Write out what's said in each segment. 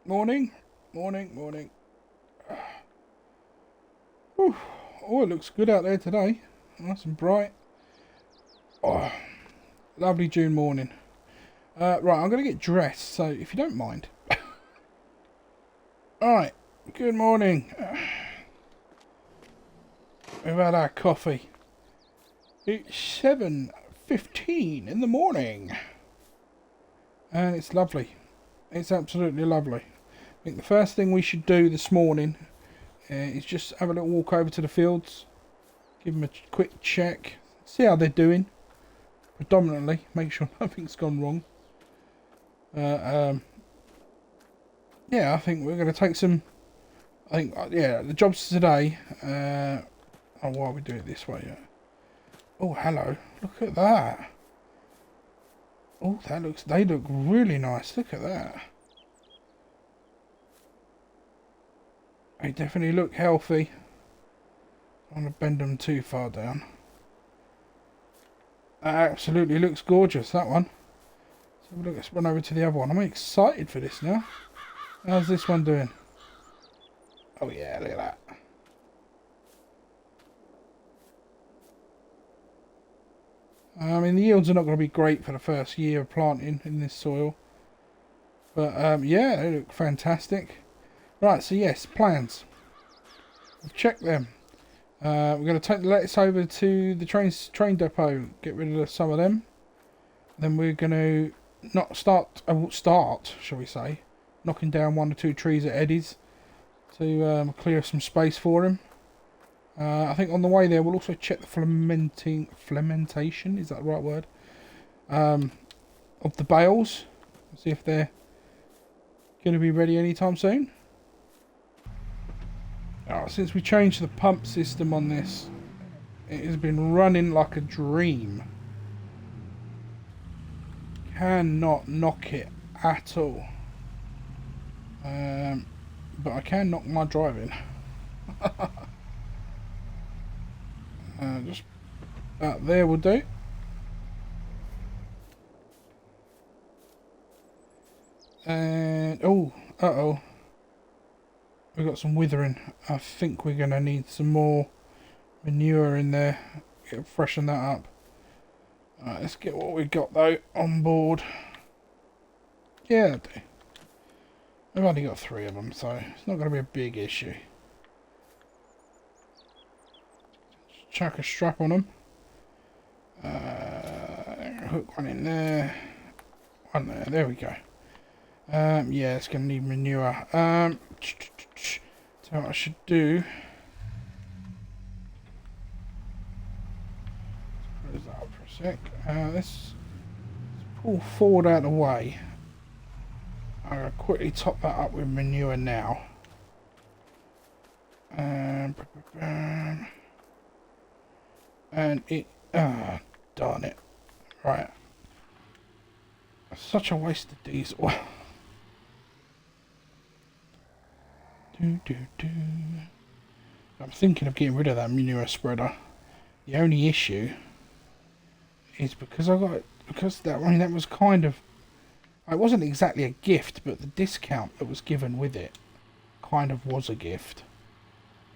Morning, morning, morning. Whew. Oh, it looks good out there today. Nice and bright. Oh, lovely June morning. Right, I'm going to get dressed, so if you don't mind. Alright, good morning. We've had our coffee. It's 7:15 in the morning. And it's lovely. It's absolutely lovely. I think the first thing we should do this morning is just have a little walk over to the fields. Give them a quick check. See how they're doing. Predominantly. Make sure nothing's gone wrong. Yeah, I think we're going to take some... yeah, the jobs today... oh, why are we doing it this way? Yeah. Oh, hello. Look at that. Oh, they look really nice. Look at that. They definitely look healthy. I don't want to bend them too far down. That absolutely looks gorgeous, that one. So look, let's run over to the other one. I'm excited for this now. How's this one doing? Oh yeah, look at that. I mean, the yields are not going to be great for the first year of planting in this soil. But yeah, they look fantastic. Right, so yes, plans. We've checked them. We're going to take the lettuce over to the train depot, get rid of some of them. Then we're going to start, shall we say, knocking down 1 or 2 trees at Eddie's to clear some space for him. I think on the way there we'll also check the fermentation, is that the right word? Of the bales. See if they're going to be ready anytime soon. Since we changed the pump system on this, it has been running like a dream. Cannot knock it at all. But I can knock my driving. Just about there will do. And oh, we got some withering. I think we're gonna need some more manure in there. Freshen that up. Alright, let's get what we got though on board. Yeah, I do. We've only got 3 of them, so it's not going to be a big issue. Just chuck a strap on them. Hook one in there. One there. There we go. Yeah, it's going to need manure. So what I should do... Close that up for a sec. Let's pull forward out of the way. I'm going to quickly top that up with manure now. And it... Ah, darn it. Right. Such a waste of diesel. I'm thinking of getting rid of that manure spreader. The only issue is because that was kind of... It wasn't exactly a gift, but the discount that was given with it kind of was a gift.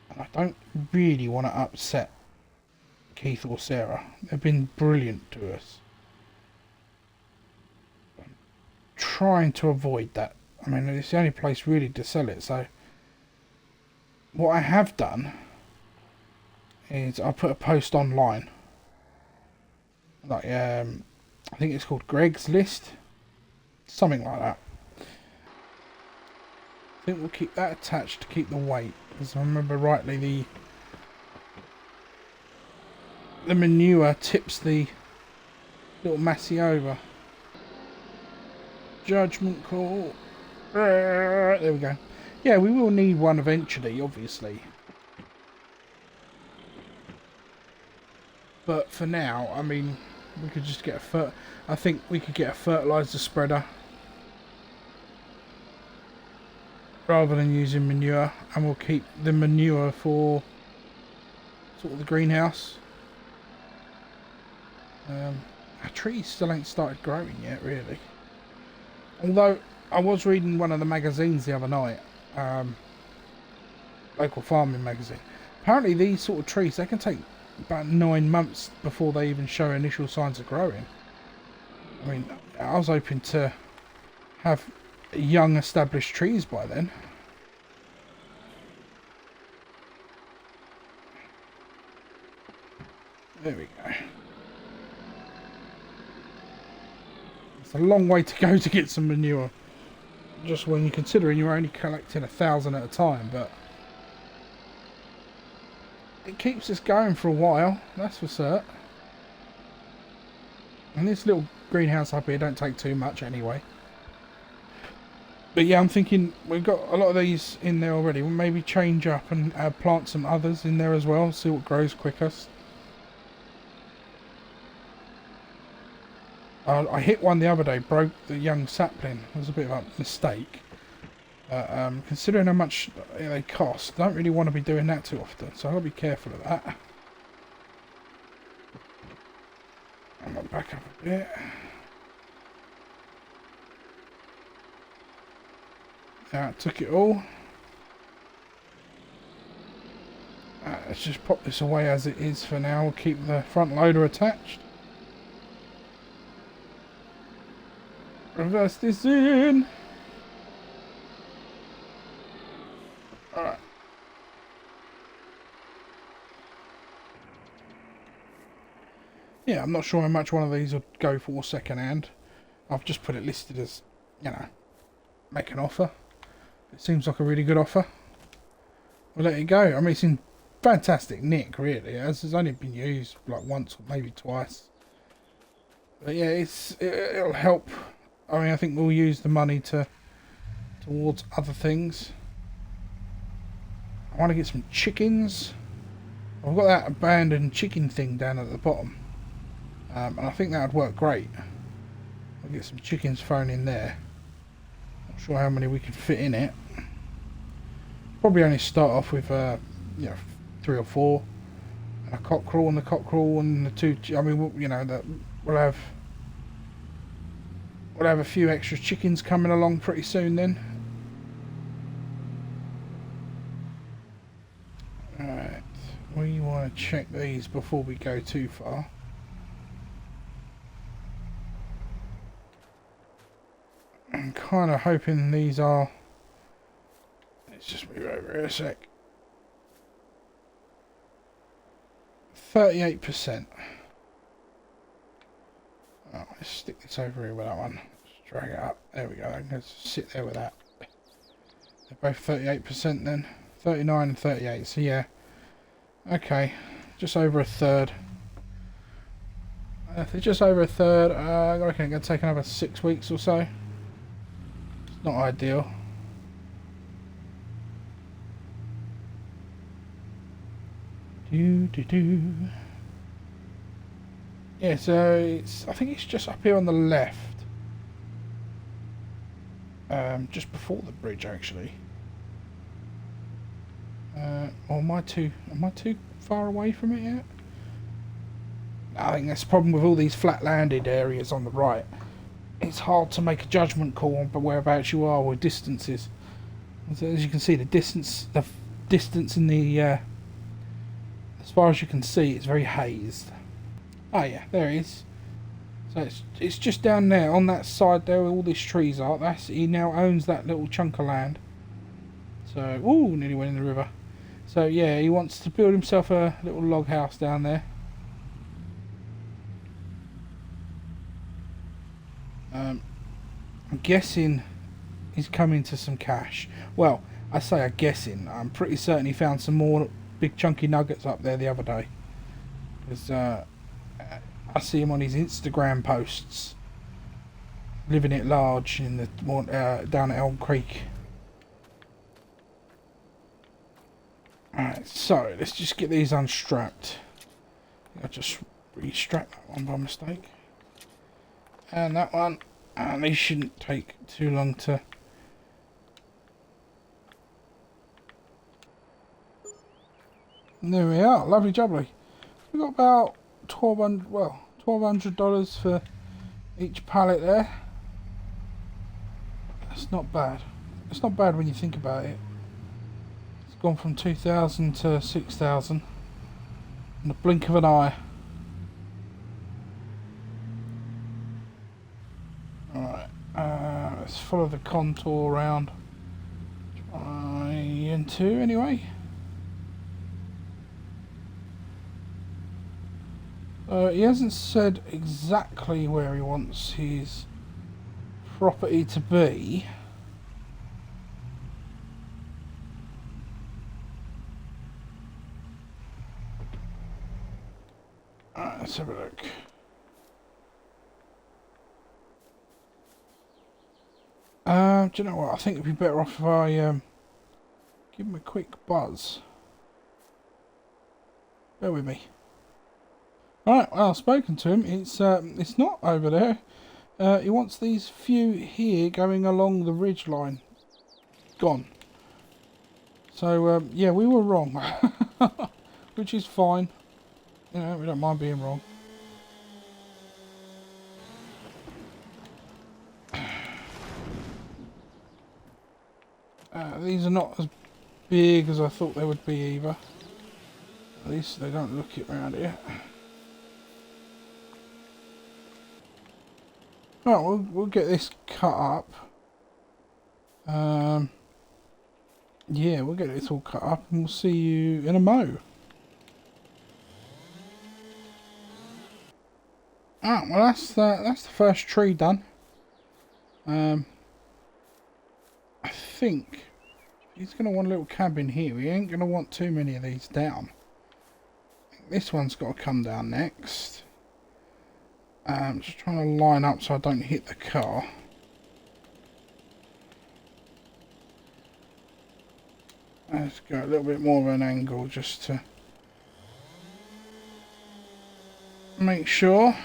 And I don't really want to upset Keith or Sarah. They've been brilliant to us. I'm trying to avoid that. I mean, it's the only place really to sell it, so... What I have done is I put a post online. Like, I think it's called Greg's List. Something like that. I think we'll keep that attached to keep the weight. Because I remember rightly, the manure tips the little massey over. Judgment call. There we go. Yeah, we will need one eventually, obviously. But for now, I mean, we could just get I think we could get a fertiliser spreader rather than using manure, and we'll keep the manure for sort of the greenhouse. Our trees still ain't started growing yet, really. Although I was reading one of the magazines the other night, local farming magazine. Apparently these sort of trees, they can take about 9 months before they even show initial signs of growing. I mean, I was hoping to have young established trees by then. There we go. It's a long way to go to get some manure. Just when you're considering you're only collecting 1,000 at a time, but it keeps us going for a while, that's for certain. And this little greenhouse up here don't take too much anyway. But yeah, I'm thinking we've got a lot of these in there already. We'll maybe change up and plant some others in there as well, see what grows quickest. I hit one the other day, broke the young sapling. It was a bit of a mistake. Considering how much they cost, I don't really want to be doing that too often, so I'll be careful of that. I'm going to back up a bit. I took it all. Let's just pop this away as it is for now. We'll keep the front loader attached. Reverse this in. Alright. Yeah, I'm not sure how much one of these would go for second hand. I've just put it listed as, you know, make an offer. It seems like a really good offer. We'll let it go. I mean, it's in fantastic nick, really. It's only been used like once or maybe twice. But yeah, it'll help. I mean, I think we'll use the money towards other things. I want to get some chickens. I've got that abandoned chicken thing down at the bottom. And I think that would work great. I'll get some chickens thrown in there. Not sure how many we can fit in it. Probably only start off with, you know, 3 or 4. And a cockerel and the 2... I mean, you know, that we'll have a few extra chickens coming along pretty soon then. Alright, we want to check these before we go too far. I'm kind of hoping these are... Let's just move over here a sec. 38%. Oh, let's stick this over here with that one. Just drag it up. There we go. Let's sit there with that. They're both 38% then. 39 and 38. So yeah. Okay. Just over a third. If it's just over a third, I reckon it's going to take another 6 weeks or so. It's not ideal. Yeah, so it's, I think it's just up here on the left. Just before the bridge actually. Or am I too far away from it yet? I think that's the problem with all these flat landed areas on the right. It's hard to make a judgment call on whereabouts you are with distances. As you can see, the distance in the as far as you can see, it's very hazed. Oh yeah, there it is. So it's just down there on that side there where all these trees are. He now owns that little chunk of land. So ooh, nearly went in the river. So yeah, he wants to build himself a little log house down there. I'm guessing he's coming to some cash. Well, I say I'm guessing. I'm pretty certain he found some more big chunky nuggets up there the other day. Because I see him on his Instagram posts, living it large in the down at Elm Creek. Alright, so let's just get these unstrapped. I just restrapped that one by mistake. And that one. And these shouldn't take too long to... And there we are, lovely jubbly. We've got about $1,200 for each pallet there. Let's It's not bad. It's not bad when you think about it. It's gone from 2,000 to 6,000 in the blink of an eye. Alright, let's follow the contour around. Try N2 anyway. He hasn't said exactly where he wants his property to be. Let's have a look. Do you know what? I think it'd be better off if I give him a quick buzz. Bear with me. Alright, well, I've spoken to him. It's not over there. He wants these few here going along the ridge line. Gone. So, yeah, we were wrong. Which is fine. You know, we don't mind being wrong. These are not as big as I thought they would be either. At least they don't look it around here. Right, we'll get this cut up. Yeah, we'll get this all cut up and we'll see you in a mo. Ah, well that's the first tree done. I think he's going to want a little cabin here. He ain't going to want too many of these down. This one's got to come down next. Just trying to line up so I don't hit the car. Let's go a little bit more of an angle just to make sure.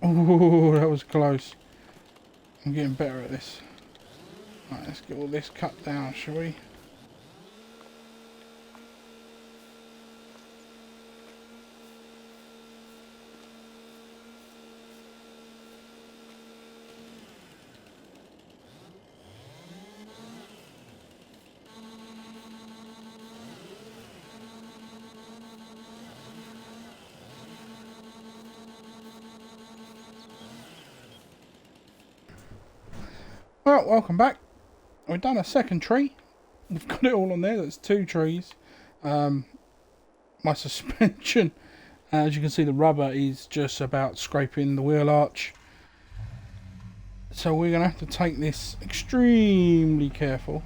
Oh, that was close. I'm getting better at this. Right, let's get all this cut down, shall we? Well, welcome back. We've done a second tree. We've got it all on there. That's 2 trees. My suspension, as you can see, the rubber is just about scraping the wheel arch. So we're going to have to take this extremely careful.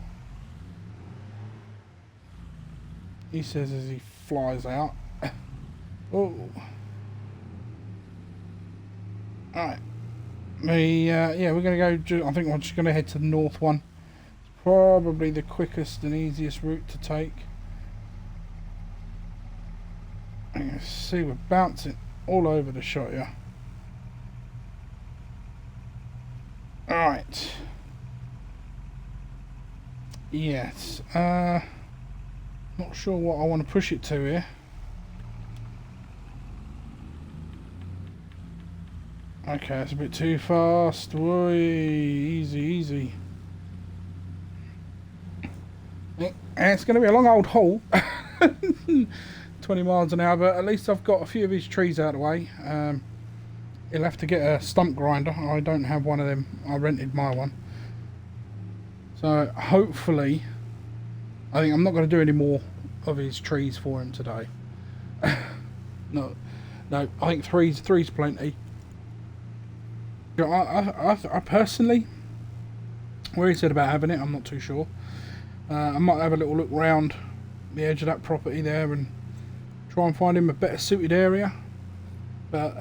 He says as he flies out. Oh. Alright. Yeah, we're going to go, I think we're just going to head to the north one. It's probably the quickest and easiest route to take. You can see we're bouncing all over the shot here. Alright. Yes. Not sure what I want to push it to here. Okay, that's a bit too fast. Whoa, easy, easy. And it's going to be a long old haul. 20 miles an hour, but at least I've got a few of his trees out of the way. He'll have to get a stump grinder. I don't have one of them. I rented my one. So hopefully, I think I'm not going to do any more of his trees for him today. No, I think three's plenty. I personally, where he said about having it, I'm not too sure. I might have a little look round the edge of that property there and try and find him a better suited area. But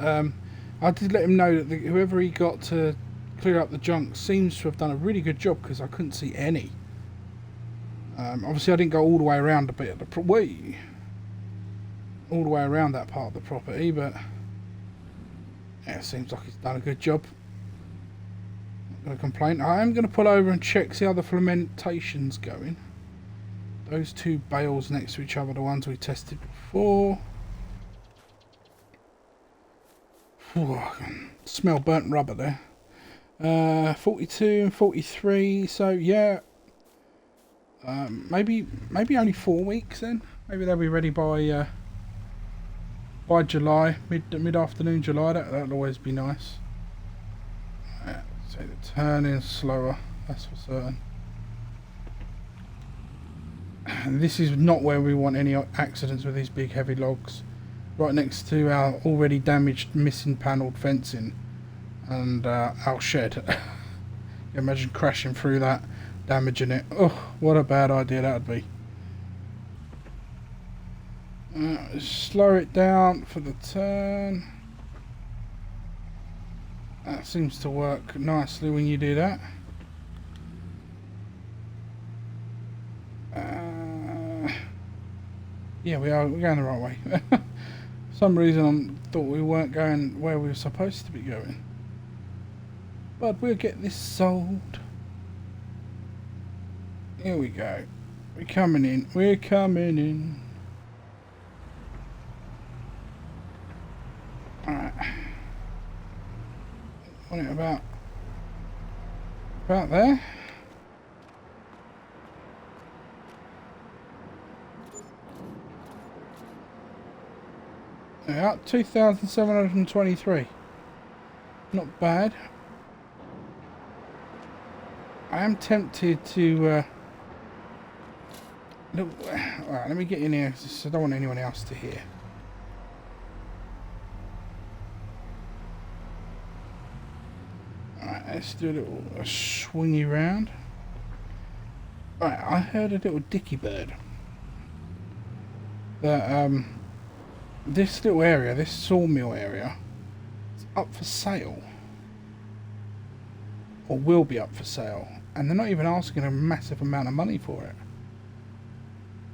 I did let him know that whoever he got to clear up the junk seems to have done a really good job, because I couldn't see any. Obviously I didn't go all the way around a bit of the all the way around that part of the property, but yeah, it seems like he's done a good job. Not going to complain. I am going to pull over and check, see how the fermentation's going. Those 2 bales next to each other, the ones we tested before. Ooh, I can smell burnt rubber there. 42 and 43. So yeah, maybe only 4 weeks then. Maybe they'll be ready by July, mid afternoon July. That'll always be nice. So the turning slower, that's for certain. And this is not where we want any accidents with these big heavy logs. Right next to our already damaged, missing panelled fencing and our shed. Imagine crashing through that, damaging it. Oh, what a bad idea that would be. Slow it down for the turn. That seems to work nicely when you do that. Yeah, we're going the right way. For some reason I thought we weren't going where we were supposed to be going. But we'll get this solved. Here we go. We're coming in. We're coming in. Alright. Want it about there. Yeah, 2,723. Not bad. I am tempted to look. Alright, let me get in here because I don't want anyone else to hear. Alright, let's do a little swingy round. Alright, I heard a little dicky bird. That this little area, this sawmill area, is up for sale. Or will be up for sale. And they're not even asking a massive amount of money for it.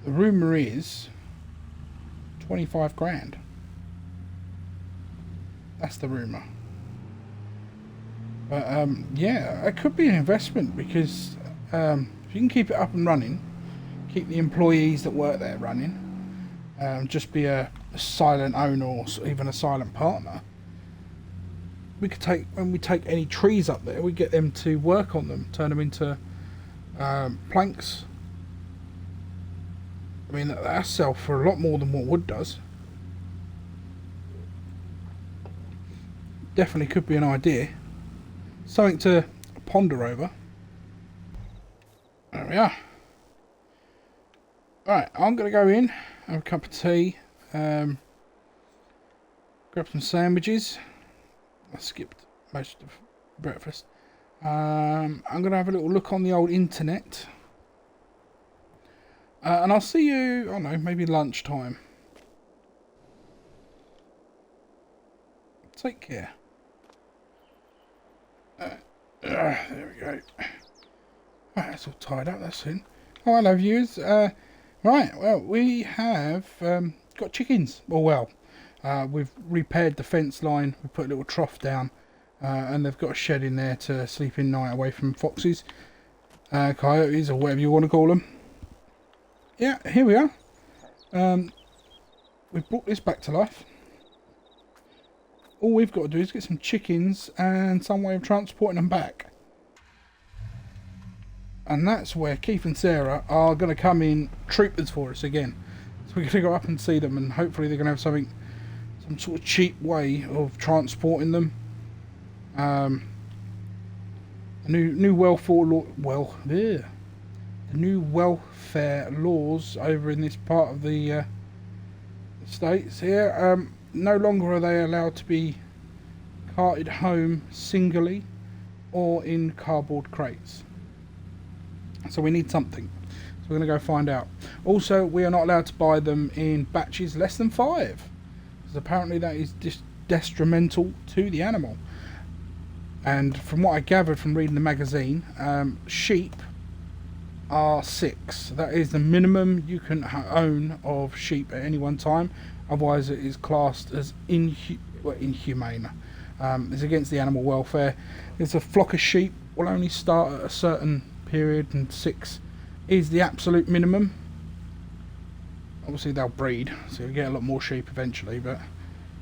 The rumour is 25 grand. That's the rumour. But yeah, it could be an investment because if you can keep it up and running, keep the employees that work there running, just be a silent owner or even a silent partner. We could take, when we take any trees up there, we get them to work on them, turn them into planks. I mean, that sell for a lot more than what wood does. Definitely could be an idea. Something to ponder over. There we are. Right, I'm going to go in, have a cup of tea, grab some sandwiches. I skipped most of breakfast. I'm going to have a little look on the old internet. And I'll see you, I don't know, maybe lunchtime. Take care. There we go. Right, that's all tied up, that's in. Oh, hello viewers. Right, well, we have got chickens. Well, we've repaired the fence line. We put a little trough down. And they've got a shed in there to sleep in night away from foxes. Coyotes, or whatever you want to call them. Yeah, here we are. We've brought this back to life. All we've got to do is get some chickens and some way of transporting them back. And that's where Keith and Sarah are going to come in troopers for us again. So we're going to go up and see them, and hopefully they're going to have some sort of cheap way of transporting them. The new welfare laws over in this part of the states here. No longer are they allowed to be carted home singly or in cardboard crates. So we need something. So we're going to go find out. Also, we are not allowed to buy them in batches less than 5. Because apparently that is detrimental to the animal. And from what I gathered from reading the magazine, sheep are 6. That is the minimum you can own of sheep at any one time. Otherwise it is classed as inhumane. It's against the animal welfare. It's a flock of sheep will only start at a certain period, and 6 is the absolute minimum. Obviously they'll breed, so you'll get a lot more sheep eventually, but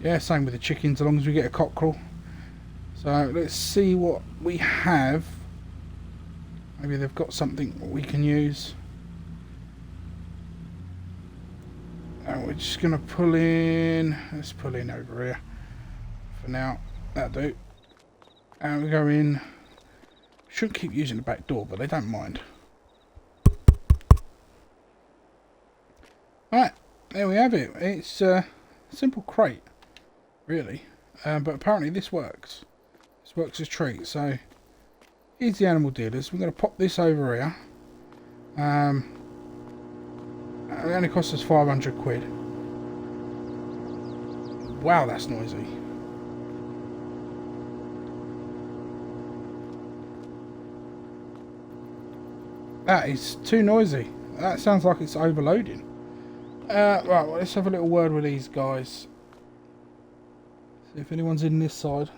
Yeah, same with the chickens, as long as we get a cockerel. So let's see what we have. Maybe they've got something we can use. And we're just going to pull in. Let's pull in over here for now. That'll do. And we go in. Should keep using the back door, but they don't mind. Right, there we have it. It's a simple crate, really. But apparently this works. This works as a treat. So here's the animal dealers. We're going to pop this over here. It only cost us 500 quid. Wow, that's noisy. That is too noisy. That sounds like it's overloading. Right, well, let's have a little word with these guys. See if anyone's in this side.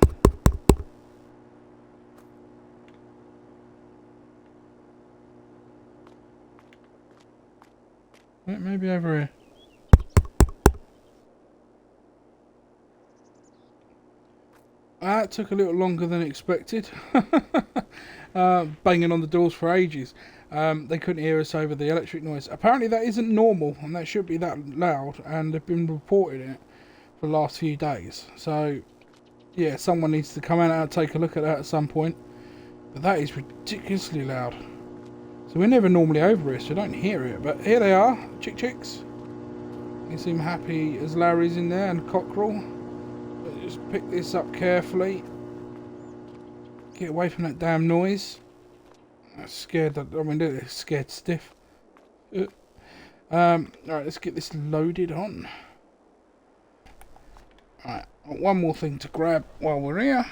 Maybe over here. That took a little longer than expected. Banging on the doors for ages. They couldn't hear us over the electric noise. Apparently that isn't normal, and that should be that loud, and they've been reporting it for the last few days. So, yeah, someone needs to come out and take a look at that at some point. But that is ridiculously loud. So we're never normally over here, so I don't hear it. But here they are, chicks. They seem happy as Larry's in there and Cockerel. Just pick this up carefully. Get away from that damn noise. I'm scared that, I mean, they're scared stiff. Alright, let's get this loaded on. Alright, one more thing to grab while we're here.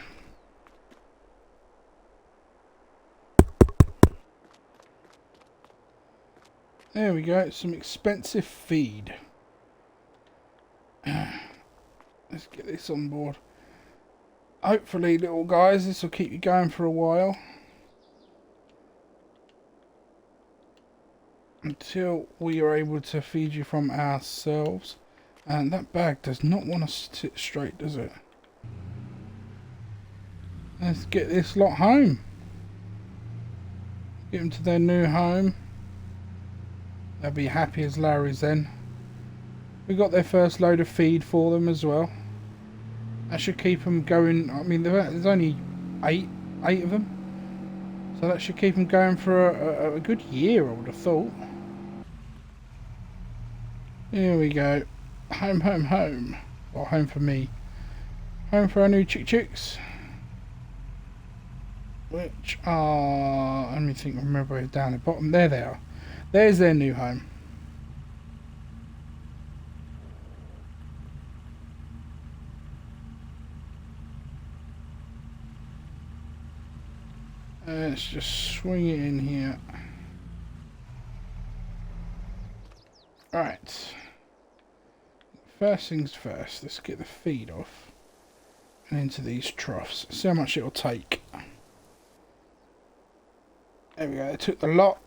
There we go, some expensive feed. Let's get this on board. Hopefully, little guys, this will keep you going for a while. Until we are able to feed you from ourselves. And that bag does not want to sit straight, does it? Let's get this lot home. Get them to their new home. They'll be happy as Larry's then. We got their first load of feed for them as well. That should keep them going. I mean, there's only eight of them. So that should keep them going for a good year, I would have thought. Here we go. Home, home, home. Well, home for me. Home for our new chicks. Which are... let me think, remember down at the bottom. There they are. There's their new home. Let's just swing it in here. Right. First things first, let's get the feed off and into these troughs. See how much it'll take. There we go, it took the lot.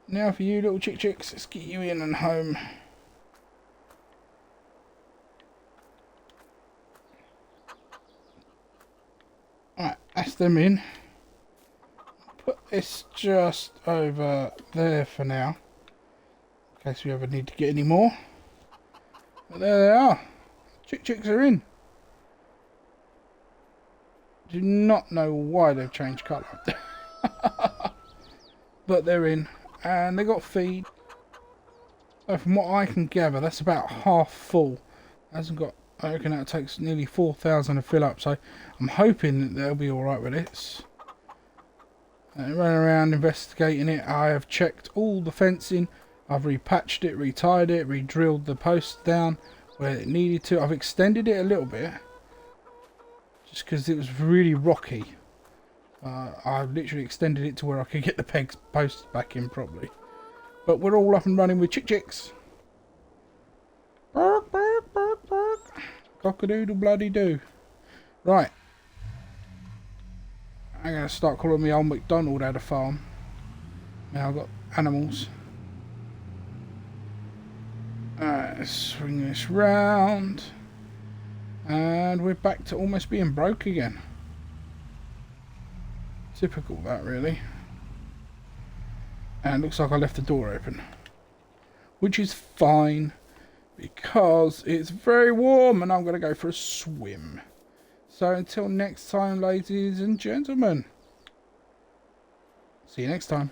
Now for you little chicks, let's get you in and home. Right, that's them in. Put this just over there for now, in case we ever need to get any more. But there they are. Chicks are in. Do not know why they've changed colour. But they're in. And they got feed. So from what I can gather, that's about half full. Hasn't got... I reckon that takes nearly 4,000 to fill up, so I'm hoping that they'll be alright with this. Running around investigating it, I have checked all the fencing, I've repatched it, retied it, re-drilled the posts down where it needed to. I've extended it a little bit, just because it was really rocky. I literally extended it to where I could get the posts back in properly. But we're all up and running with chicks. Bark, bark, bark, bark. Cock-a-doodle bloody do. Right. I'm going to start calling me old McDonald out of farm. Now I've got animals. Alright. Let's swing this round. And we're back to almost being broke again. Typical that, really. And looks like I left the door open. Which is fine, because it's very warm and I'm going to go for a swim. So until next time, ladies and gentlemen. See you next time.